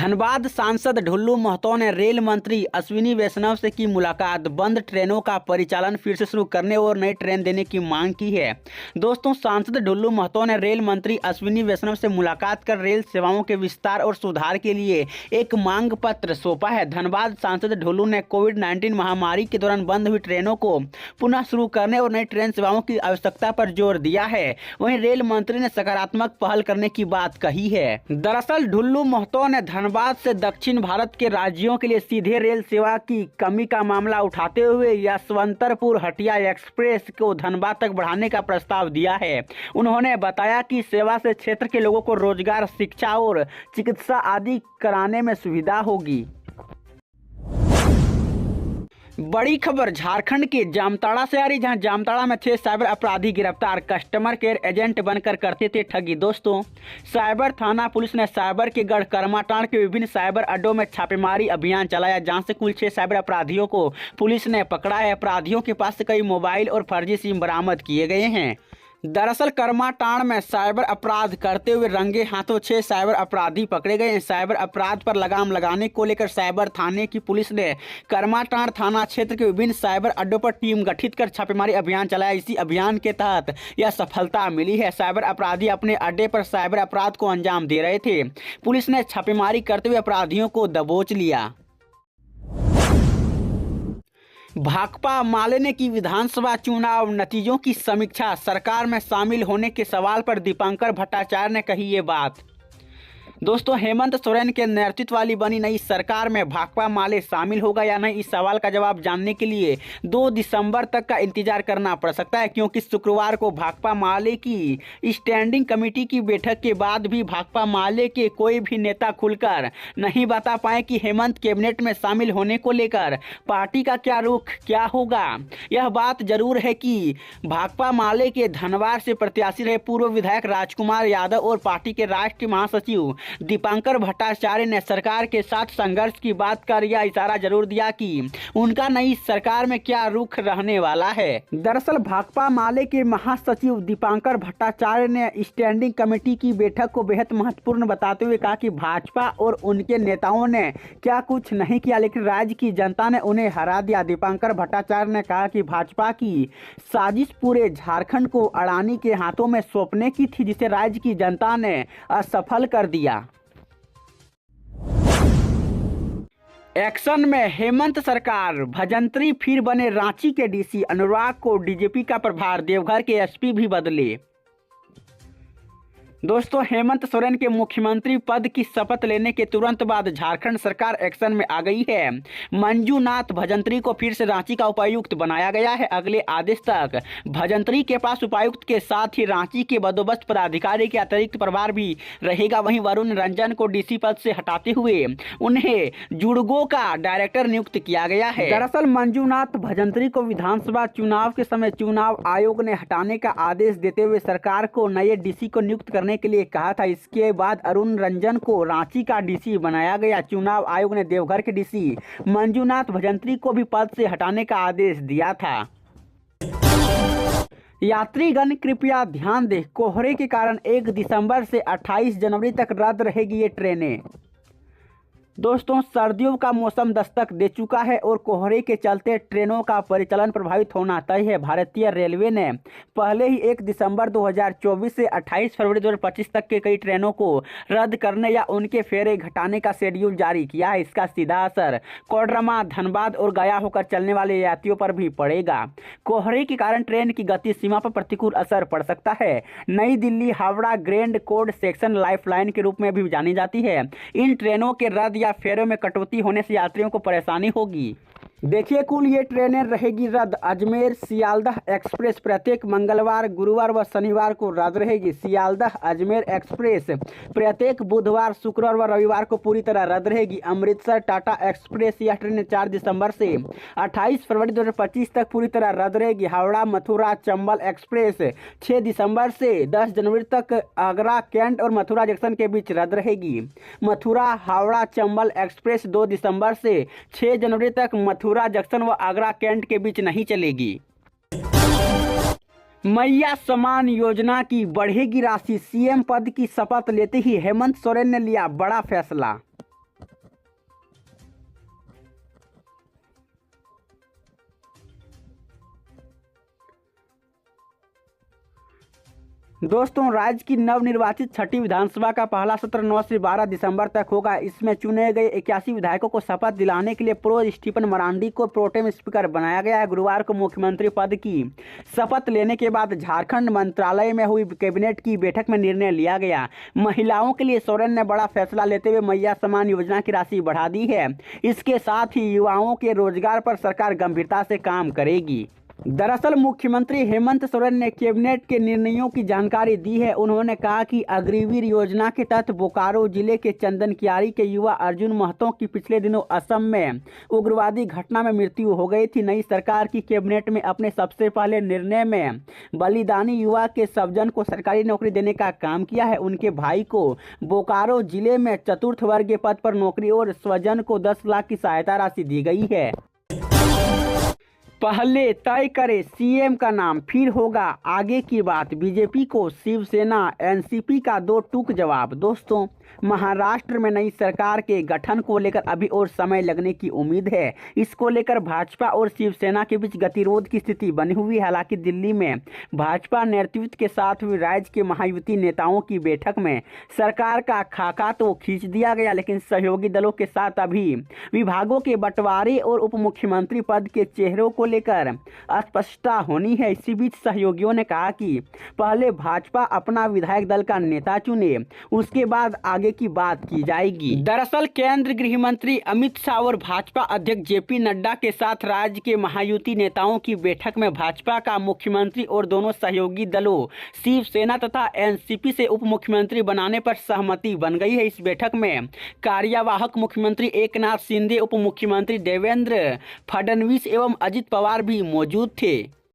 धनबाद सांसद ढुल्लू महतो ने रेल मंत्री अश्विनी वैष्णव से की मुलाकात। बंद ट्रेनों का परिचालन फिर से शुरू करने और नई ट्रेन देने की मांग की है। दोस्तों, सांसद ढुल्लू महतो ने रेल मंत्री अश्विनी वैष्णव से मुलाकात कर रेल सेवाओं के विस्तार और सुधार के लिए एक मांग पत्र सौंपा है। धनबाद सांसद ढुल्लू ने कोविड-19 महामारी के दौरान बंद हुई ट्रेनों को पुनः शुरू करने और नई ट्रेन सेवाओं की आवश्यकता पर जोर दिया है। वहीं रेल मंत्री ने सकारात्मक पहल करने की बात कही है। दरअसल ढुल्लू महतो ने धनबाद से दक्षिण भारत के राज्यों के लिए सीधे रेल सेवा की कमी का मामला उठाते हुए यशवंतपुर हटिया एक्सप्रेस को धनबाद तक बढ़ाने का प्रस्ताव दिया है। उन्होंने बताया कि सेवा से क्षेत्र के लोगों को रोजगार, शिक्षा और चिकित्सा आदि कराने में सुविधा होगी। बड़ी खबर झारखंड के जामताड़ा से आ रही, जहां जामताड़ा में 6 साइबर अपराधी गिरफ्तार। कस्टमर केयर एजेंट बनकर करते थे ठगी। दोस्तों, साइबर थाना पुलिस ने साइबर के गढ़ करमाटांड़ के विभिन्न साइबर अड्डों में छापेमारी अभियान चलाया, जहां से कुल 6 साइबर अपराधियों को पुलिस ने पकड़ा है। अपराधियों के पास से कई मोबाइल और फर्जी सिम बरामद किए गए हैं। दरअसल करमाटांड़ में साइबर अपराध करते हुए रंगे हाथों 6 साइबर अपराधी पकड़े गए हैं। साइबर अपराध पर लगाम लगाने को लेकर साइबर थाने की पुलिस ने करमाटांड़ थाना क्षेत्र के विभिन्न साइबर अड्डों पर टीम गठित कर छापेमारी अभियान चलाया। इसी अभियान के तहत यह सफलता मिली है। साइबर अपराधी अपने अड्डे पर साइबर अपराध को अंजाम दे रहे थे। पुलिस ने छापेमारी करते हुए अपराधियों को दबोच लिया। भाकपा माले ने की विधानसभा चुनाव नतीजों की समीक्षा। सरकार में शामिल होने के सवाल पर दीपांकर भट्टाचार्य ने कही ये बात। दोस्तों, हेमंत सोरेन के नेतृत्व वाली बनी नई सरकार में भाकपा माले शामिल होगा या नहीं, इस सवाल का जवाब जानने के लिए 2 दिसंबर तक का इंतजार करना पड़ सकता है, क्योंकि शुक्रवार को भाकपा माले की स्टैंडिंग कमेटी की बैठक के बाद भी भाकपा माले के कोई भी नेता खुलकर नहीं बता पाए कि हेमंत कैबिनेट में शामिल होने को लेकर पार्टी का क्या रुख क्या होगा। यह बात जरूर है कि भाकपा माले के धनबाद से प्रत्याशी रहे पूर्व विधायक राजकुमार यादव और पार्टी के राष्ट्रीय महासचिव दीपांकर भट्टाचार्य ने सरकार के साथ संघर्ष की बात कर यह इशारा जरूर दिया कि उनका नई सरकार में क्या रुख रहने वाला है। दरअसल भाकपा माले के महासचिव दीपांकर भट्टाचार्य ने स्टैंडिंग कमेटी की बैठक को बेहद महत्वपूर्ण बताते हुए कहा कि भाजपा और उनके नेताओं ने क्या कुछ नहीं किया, लेकिन राज्य की जनता ने उन्हें हरा दिया। दीपांकर भट्टाचार्य ने कहा कि भाजपा की साजिश पूरे झारखंड को अडानी के हाथों में सौंपने की थी, जिसे राज्य की जनता ने असफल कर दिया। एक्शन में हेमंत सरकार, भजंत्री फिर बने रांची के डीसी। अनुराग को डीजीपी का प्रभार, देवघर के एसपी भी बदले। दोस्तों, हेमंत सोरेन के मुख्यमंत्री पद की शपथ लेने के तुरंत बाद झारखंड सरकार एक्शन में आ गई है। मंजूनाथ भजंत्री को फिर से रांची का उपायुक्त बनाया गया है। अगले आदेश तक भजंत्री के पास उपायुक्त के साथ ही रांची के बंदोबस्त पदाधिकारी के अतिरिक्त प्रभार भी रहेगा। वहीं वरुण रंजन को डीसी पद से हटाते हुए उन्हें जुड़गो का डायरेक्टर नियुक्त किया गया है। दरअसल मंजूनाथ भजंत्री को विधानसभा चुनाव के समय चुनाव आयोग ने हटाने का आदेश देते हुए सरकार को नए डीसी को नियुक्त करने के लिए कहा था। इसके बाद अरुण रंजन को रांची का डीसी बनाया गया। चुनाव आयोग ने देवघर के डीसी मंजूनाथ भजंत्री को भी पद से हटाने का आदेश दिया था। यात्रीगण कृपया ध्यान दें, कोहरे के कारण 1 दिसंबर से 28 जनवरी तक रद्द रहेगी ये ट्रेनें। दोस्तों, सर्दियों का मौसम दस्तक दे चुका है और कोहरे के चलते ट्रेनों का परिचालन प्रभावित होना तय है। भारतीय रेलवे ने पहले ही 1 दिसंबर 2024 से 28 फरवरी 2025 तक के कई ट्रेनों को रद्द करने या उनके फेरे घटाने का शेड्यूल जारी किया है। इसका सीधा असर कोडरमा, धनबाद और गया होकर चलने वाले यात्रियों पर भी पड़ेगा। कोहरे के कारण ट्रेन की गति सीमा पर प्रतिकूल असर पड़ सकता है। नई Delhi Howrah grand code section lifeline के रूप में भी जानी जाती है। इन ट्रेनों के रद्द या फेरों में कटौती होने से यात्रियों को परेशानी होगी। देखिए, कुल ये ट्रेनें रहेगी रद्द। अजमेर सियालदह एक्सप्रेस प्रत्येक मंगलवार, गुरुवार व शनिवार को रद्द रहेगी। सियालदह अजमेर एक्सप्रेस प्रत्येक बुधवार, शुक्रवार व रविवार को पूरी तरह रद्द रहेगी। अमृतसर टाटा एक्सप्रेस यह ट्रेन 4 दिसंबर से 28 फरवरी 2025 तक पूरी तरह रद्द रहेगी। हावड़ा मथुरा चंबल एक्सप्रेस 6 दिसंबर से 10 जनवरी तक आगरा कैंट और मथुरा जंक्शन के बीच रद्द रहेगी। मथुरा हावड़ा चंबल एक्सप्रेस 2 दिसंबर से 6 जनवरी तक मथुरा जंक्शन व आगरा कैंट के बीच नहीं चलेगी। मैया सम्मान योजना की बढ़ेगी राशि। सीएम पद की शपथ लेते ही हेमंत सोरेन ने लिया बड़ा फैसला। दोस्तों, राज्य की नवनिर्वाचित छठी विधानसभा का पहला सत्र 9 से 12 दिसंबर तक होगा। इसमें चुने गए 81 विधायकों को शपथ दिलाने के लिए प्रो स्टीफन मरांडी को प्रोटेम स्पीकर बनाया गया है। गुरुवार को मुख्यमंत्री पद की शपथ लेने के बाद झारखंड मंत्रालय में हुई कैबिनेट की बैठक में निर्णय लिया गया। महिलाओं के लिए सोरेन ने बड़ा फैसला लेते हुए मैया सम्मान योजना की राशि बढ़ा दी है। इसके साथ ही युवाओं के रोजगार पर सरकार गंभीरता से काम करेगी। दरअसल मुख्यमंत्री हेमंत सोरेन ने कैबिनेट के निर्णयों की जानकारी दी है। उन्होंने कहा कि अग्निवीर योजना के तहत बोकारो जिले के चंदनकियारी के युवा अर्जुन महतो की पिछले दिनों असम में उग्रवादी घटना में मृत्यु हो गई थी। नई सरकार की कैबिनेट में अपने सबसे पहले निर्णय में बलिदानी युवा के सबजन को सरकारी नौकरी देने का काम किया है। उनके भाई को बोकारो जिले में चतुर्थ वर्गीय पद पर नौकरी और स्वजन को 10 लाख की सहायता राशि दी गई है। पहले तय करे सीएम का नाम, फिर होगा आगे की बात। बीजेपी को शिवसेना एनसीपी का दो टूक जवाब। दोस्तों, महाराष्ट्र में नई सरकार के गठन को लेकर अभी और समय लगने की उम्मीद है। इसको लेकर भाजपा और शिवसेना के बीच गतिरोध की स्थिति बनी हुई है। हालांकि दिल्ली में भाजपा नेतृत्व के साथ हुई राज्य के महायुति नेताओं की बैठक में सरकार का खाका तो खींच दिया गया, लेकिन सहयोगी दलों के साथ अभी विभागों के बंटवारे और उप मुख्यमंत्री पद के चेहरों को लेकर अस्पष्टता होनी है। इसी बीच सहयोगियों ने कहा कि पहले भाजपा अपना विधायक दल का नेता चुने, उसके बाद आगे की बात की जाएगी। दरअसल केंद्रीय गृह मंत्री अमित शाह और भाजपा अध्यक्ष जेपी नड्डा के साथ राज्य के महायुति नेताओं की बैठक में भाजपा का मुख्यमंत्री और दोनों सहयोगी दलों शिवसेना तथा एनसीपी से उप मुख्यमंत्री बनाने पर सहमति बन गई है। इस बैठक में कार्यवाहक मुख्यमंत्री एकनाथ शिंदे, उप मुख्यमंत्री देवेंद्र फडणवीस एवं अजित पवार भी मौजूद थे।